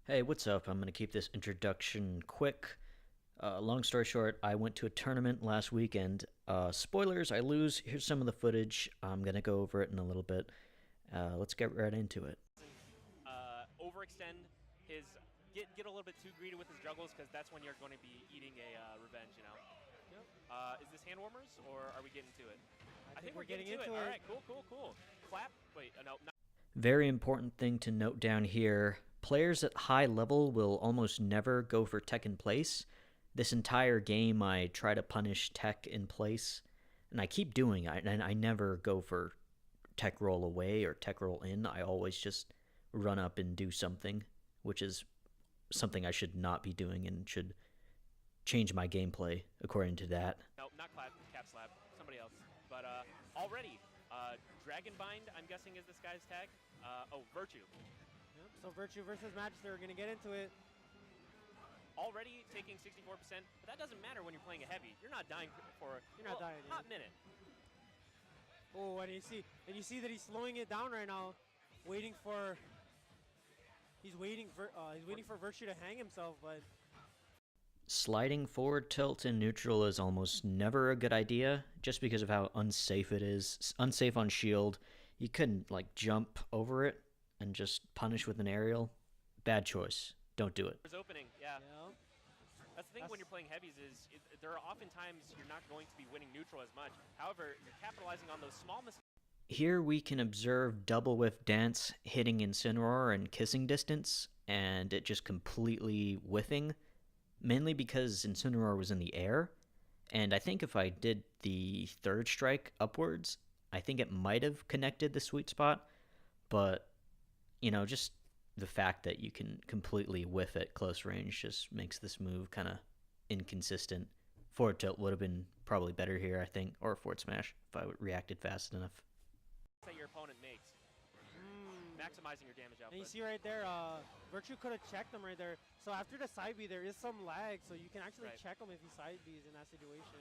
Hey, what's up? I'm going to keep this introduction quick. Long story short, I went to a tournament last weekend. Spoilers, I lose. Here's some of the footage. I'm going to go over it in a little bit. Let's get right into it. Overextend his get a little bit too greedy with his juggles because that's when you're going to be eating a revenge. Yep. Is this hand warmers or are we getting to it? I think we're getting into it. All right, cool. Clap. Wait, no. Not Very important thing to note down here. Players at high level will almost never go for tech in place. This entire game, I try to punish tech in place, and I keep doing it, and I never go for tech roll away or tech roll in. I always just run up and do something, which is something I should not be doing and should change my gameplay according to that. no, not clap. Cap slap. Somebody else. But already, Dragon Bind. I'm guessing is this guy's tag. Virtue. Yep. So Virtue versus Magister, we're gonna get into it. Already taking 64%, but that doesn't matter when you're playing a heavy. You're not dying for a hot minute. Oh, and you see that he's slowing it down right now, waiting for. He's waiting for Virtue to hang himself, but Sliding forward tilt in neutral is almost never a good idea, just because of how unsafe it is. It's unsafe on shield. You couldn't like jump over it and just punish with an aerial. Bad choice. Don't do it. There's opening, yeah. you know, That's the thing when you're playing heavies is there are oftentimes you're not going to be winning neutral as much. However, you're capitalizing on those small mistakes. Here we can observe double whiff dance hitting Incineroar and kissing distance, and it just completely whiffing, mainly because Incineroar was in the air, and I think if I did the third strike upwards, I think it might have connected the sweet spot, but, just the fact that you can completely whiff at close range just makes this move kind of inconsistent. Forward tilt would have been probably better here, I think, or forward smash if I reacted fast enough. That your opponent makes, maximizing your damage output. and you see right there, Virtue could have checked him right there. So after the side B, there is some lag, so you can actually Right. check him if he side Bs in that situation.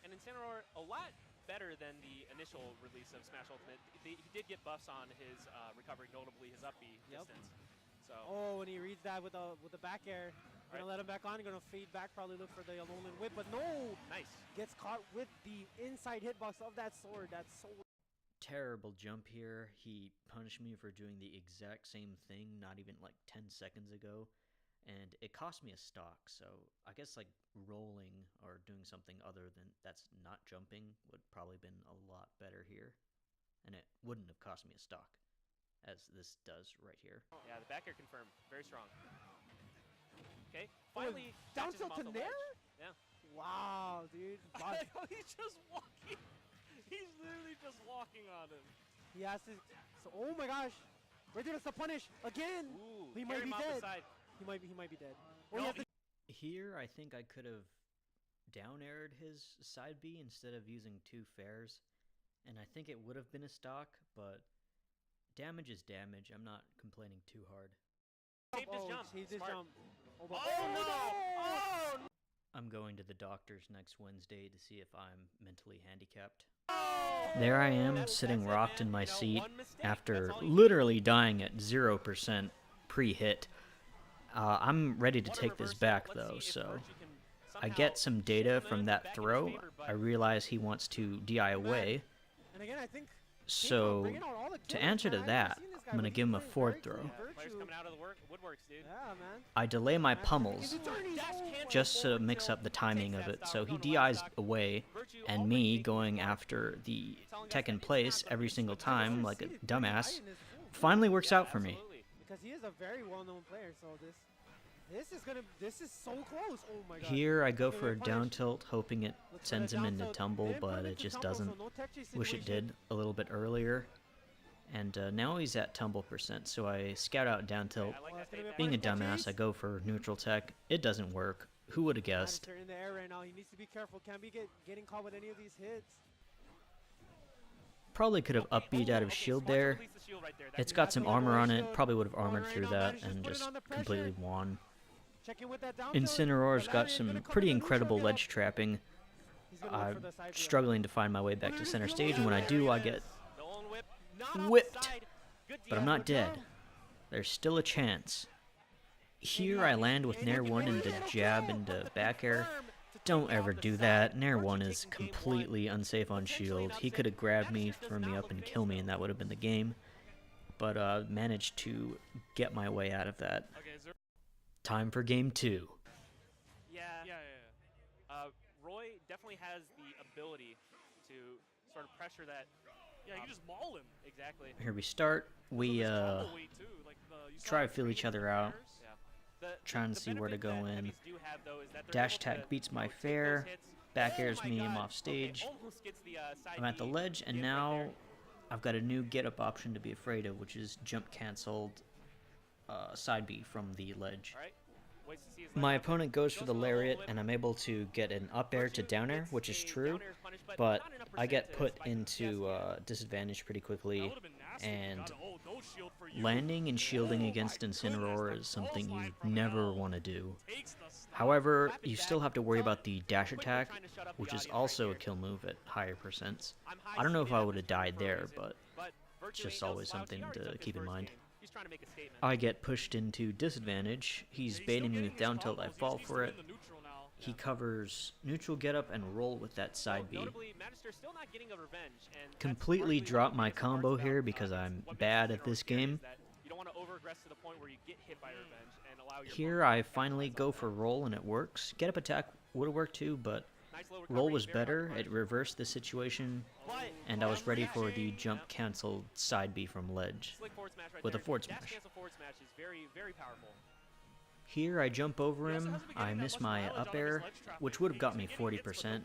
And Incineroar, a lot better than the initial release of Smash Ultimate. He did get buffs on his recovery, notably his up B Yep. distance. So Oh, and he reads that with the back air. Gonna Right. let him back on. Gonna fade back. Probably look for the Alolan Whip, but no, nice. gets caught with the inside hitbox of that sword. That's so. Terrible jump here. He punished me for doing the exact same thing not even like 10 seconds ago, and it cost me a stock. So I guess like rolling or doing something other than that's not jumping would probably been a lot better here, and it wouldn't have cost me a stock as this does right here. Yeah, the back air confirmed. Very strong. Okay, finally down catches him tilt off to the Nair? ledge. Yeah. Wow, dude. He's just walking. He's literally just walking on him. He has to. So, oh my gosh, right there, that's the punish again. Ooh, He carry might be him off the dead. side. He might be dead. Oh, No, he has to. Here, I think I could have down aired his side B instead of using two fairs, and I think it would have been a stock, but damage is damage. I'm not complaining too hard. Saved his jump. Saved his Smart. jump. Oh, but- Oh no! Oh no! I'm going to the doctor's next Wednesday to see if I'm mentally handicapped. Oh! There I am, That's sitting it, rocked man. in my You know, seat one mistake, after that's all you literally dying at 0% pre-hit. I'm ready to What a take this reversal. back, Let's though, see if so Virtue can I somehow get some data shift the from momentum that back in his throw. favor, but I realize he wants to DI away, And again, I think. so bringing out all the to killers, answer to man. I that, haven't seen this guy, I'm going to but give him a he's playing forward very throw. clean. yeah, players Virtue. coming out of the woodworks, dude. Yeah, man. I delay my Man, pummels he's turning Dash so cancel. just to forward mix tilt, up the timing takes of that it, stock, so he going to live DI's stock. away, Virtue and already me taking going stock. after the Telling us tech that in it's place not every something single that's time just like a Succeeded. dumbass Pretty high in this pool. finally works Yeah, out for me. absolutely. Because he is a very well-known player, so this is so close. Oh my god. Here I go Okay, for a we're down punished. tilt, hoping it Let's try sends the him down into tilt. tumble, Didn't put him but it into just tumble, so doesn't. no tech chase Wish it situation. did a little bit earlier. And now he's at tumble percent, so I scout out down tilt. I like Oh, that that's gonna be fade a Being a vertical dumbass, chase. I go for neutral tech. It doesn't work. Who would have guessed? Magister in the air right now. He needs to be careful. Can't be getting caught with any of these hits. Probably could have upbeat out of shield smart to there. release the shield right there. It's That's got some That's armor on good. it. Probably would have armored right through now, that Magister's and putting just on the completely pressure. won. Check in with that down tilt. Incineroar's got Valerian's gonna some come pretty with the neutral incredible get ledge up. trapping. He's gonna look I'm for the side B. struggling to find my way back to center stage, and when I There do, it I is. get Nolan whip, not whipped. offside. Good But I'm DI. not good job. dead. There's still a chance. Here I land with Nair 1 into jab into back air. Don't ever do that. Nair 1 is completely unsafe on shield. He could have grabbed me, thrown me up, and killed me, and that would have been the game. But managed to get my way out of that. Time for game 2. Yeah. Roy definitely has the ability to sort of pressure that. Yeah, you just maul him. Exactly. Here we start. We try to feel each other out. Trying to see where to go in. Dash attack beats my fair. Back airs me, I'm off stage. I'm at the ledge, and now I've got a new get up option to be afraid of, which is jump canceled side B from the ledge. My opponent goes for the lariat, and I'm able to get an up air to down air, which is true, but I get put into disadvantage pretty quickly, and landing and shielding against Incineroar is something you never want to do. However, you still have to worry about the dash attack, which is also a kill move at higher percents. I don't know if I would have died there, but it's just always something to keep in mind. I get pushed into disadvantage. He's baiting me with down tilt, I fall for it. He covers neutral get up and roll with that side B. Completely drop my combo here because I'm bad at this game. Here I finally go for roll and it works. Get up attack would have worked too, but roll was better. It reversed the situation, and I was ready for the jump canceled side B from ledge with a forward smash. Here I jump over him, I miss my up air, which would have got me 40%,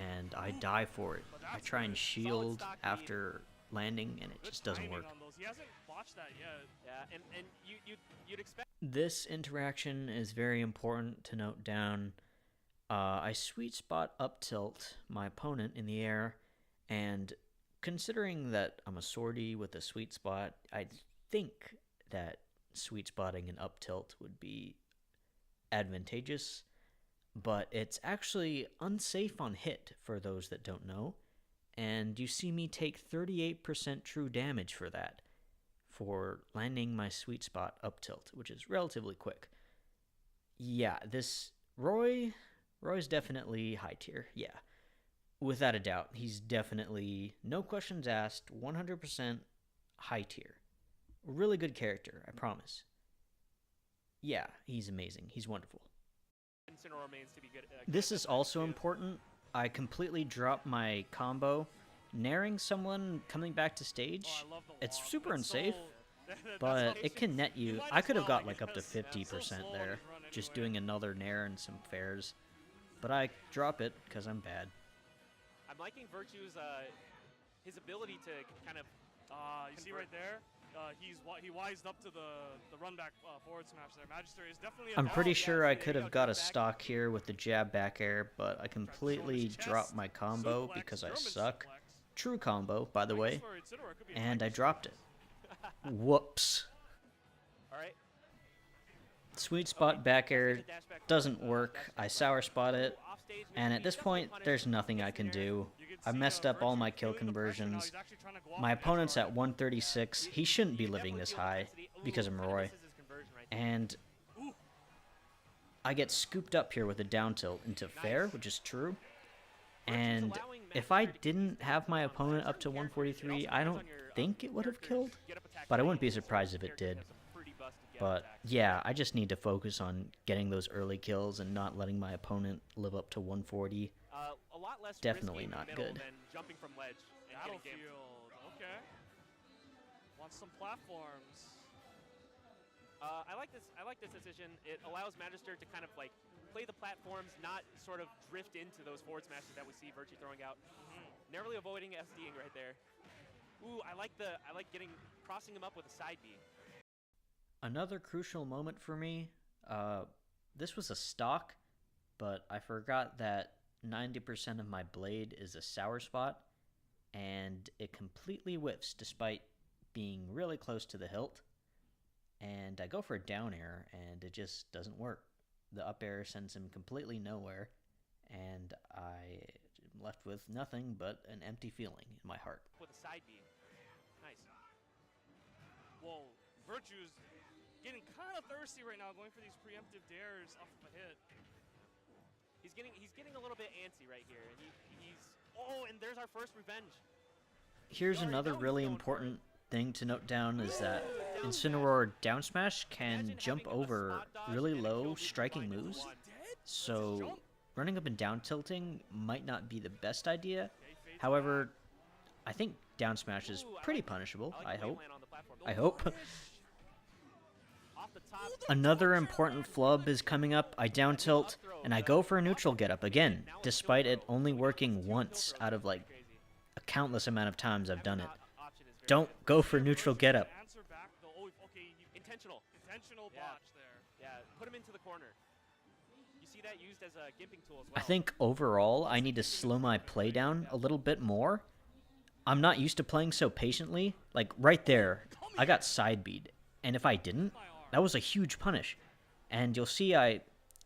and I die for it. I try and shield after landing, and it just doesn't work. This interaction is very important to note down. I sweet spot up tilt my opponent in the air, and considering that I'm a swordy with a sweet spot, I think that sweet spotting an up tilt would be advantageous, but it's actually unsafe on hit for those that don't know, and you see me take 38% true damage for that, for landing my sweet spot up tilt, which is relatively quick. Yeah, this Roy's definitely high tier, yeah. Without a doubt, he's definitely, no questions asked, 100% high tier. Really good character, I promise. Yeah, he's amazing. He's wonderful. This is also important. I completely dropped my combo. Nairing someone coming back to stage, it's super unsafe, but it can net you. I could have got like up to 50% there, just doing another nair and some fairs. But I drop it because I'm bad. I'm liking Virtue's his ability to kind of. You see right there, he wised up to the run back forward smash there. Magister is definitely. I'm pretty sure I could have got a stock here with the jab back air, but I completely dropped my combo because I suck. True combo, by the way, and I dropped it. Whoops. All right. Sweet spot back air doesn't work. I sour spot it, and at this point, there's nothing I can do. I messed up all my kill conversions. My opponent's at 136. He shouldn't be living this high because I'm Roy. And I get scooped up here with a down tilt into fair, which is true. And if I didn't have my opponent up to 143, I don't think it would have killed, but I wouldn't be surprised if it did. But yeah, I just need to focus on getting those early kills and not letting my opponent live up to 140. A lot less Definitely not good. Than jumping from ledge and Battlefield, okay. Want some platforms. I like this decision. It allows Magister to kind of like play the platforms, not sort of drift into those forward smashes that we see Virtue throwing out. Narrowly avoiding SDing right there. Ooh, I like crossing him up with a side B. Another crucial moment for me, this was a stock, but I forgot that 90% of my blade is a sour spot, and it completely whiffs despite being really close to the hilt. And I go for a down air, and it just doesn't work. The up air sends him completely nowhere, and I'm left with nothing but an empty feeling in my heart. With a side B. Nice. Whoa, Virtue's getting kind of thirsty right now, going for these preemptive dares off of a hit. He's getting a little bit antsy right here, and and there's our first revenge. Here's another really important thing to note down is that Incineroar down smash can jump over really low striking moves, so running up and down tilting might not be the best idea. However, I think down smash is pretty punishable. I hope. Another important flub is coming up. I down tilt and I go for a neutral get up again, despite it only working once out of like a countless amount of times I've done it. Don't go for neutral get up. Intentional botch there. Yeah, put him into the corner. You see that used as a gimping tool as well. I think overall I need to slow my play down a little bit more. I'm not used to playing so patiently. Like right there, I got side beat, and if I didn't, that was a huge punish. And you'll see I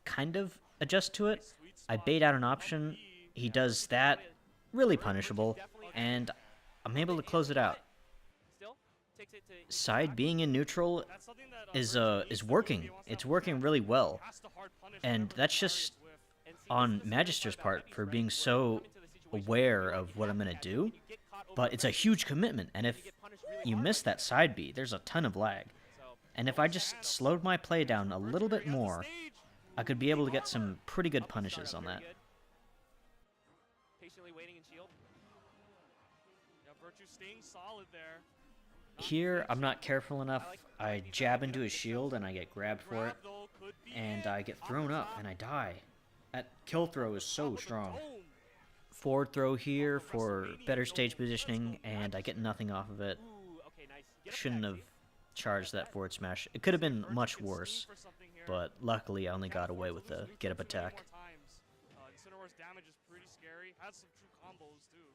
kind of adjust to it. I bait out an option. He does that. Really punishable. And I'm able to close it out. Side being in neutral is working. It's working really well. And that's just on Magister's part for being so aware of what I'm going to do. But it's a huge commitment. And if you miss that side B, there's a ton of lag. And if I just slowed my play down a little bit more, I could be able to get some pretty good punishes on that. Patiently waiting in shield. Yeah, Virtue staying solid there. Here, I'm not careful enough. I jab into his shield and I get grabbed for it. And I get thrown up and I die. That kill throw is so strong. Forward throw here for better stage positioning, and I get nothing off of it. Shouldn't have charged that forward smash. It could have been much worse, but luckily I only got away with the get up attack. Incineroar's damage is pretty scary. Has some true combos too.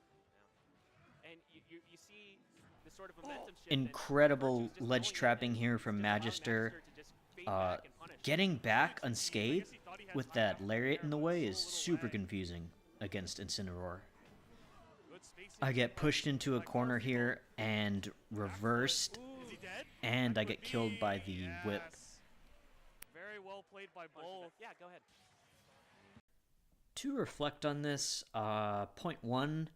And you see the sort of momentum shift. Incredible ledge trapping here from Magister. Getting back unscathed with that lariat in the way is super confusing against Incineroar. I get pushed into a corner here and reversed, and I get killed by the whip. Very well played by both. Yeah, go ahead. To reflect on this, point one,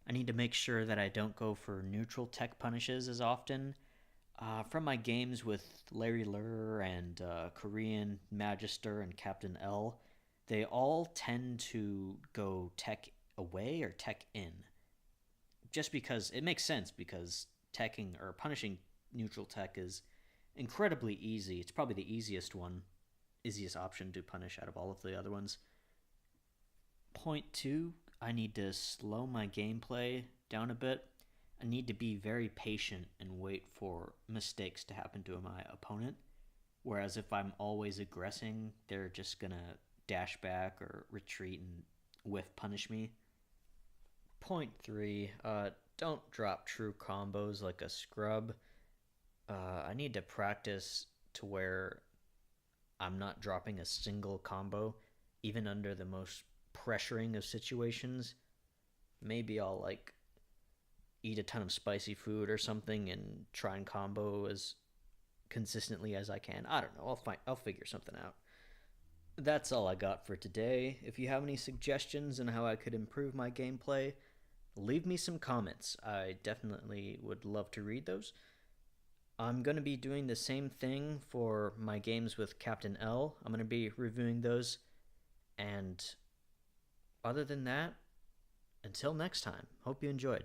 I need to make sure that I don't go for neutral tech punishes as often. From my games with Larry Lur and Korean Magister and Captain L, they all tend to go tech away or tech in. Just because it makes sense, because teching or punishing neutral tech is incredibly easy. It's probably the easiest option to punish out of all of the other ones. Point two, I need to slow my gameplay down a bit. I need to be very patient and wait for mistakes to happen to my opponent. Whereas if I'm always aggressing, they're just gonna dash back or retreat and whiff punish me. Point three, don't drop true combos like a scrub. I need to practice to where I'm not dropping a single combo, even under the most pressuring of situations. Maybe I'll like eat a ton of spicy food or something and try and combo as consistently as I can. I don't know. I'll figure something out. That's all I got for today. If you have any suggestions on how I could improve my gameplay, leave me some comments. I definitely would love to read those. I'm going to be doing the same thing for my games with Captain L. I'm going to be reviewing those. And other than that, until next time, hope you enjoyed.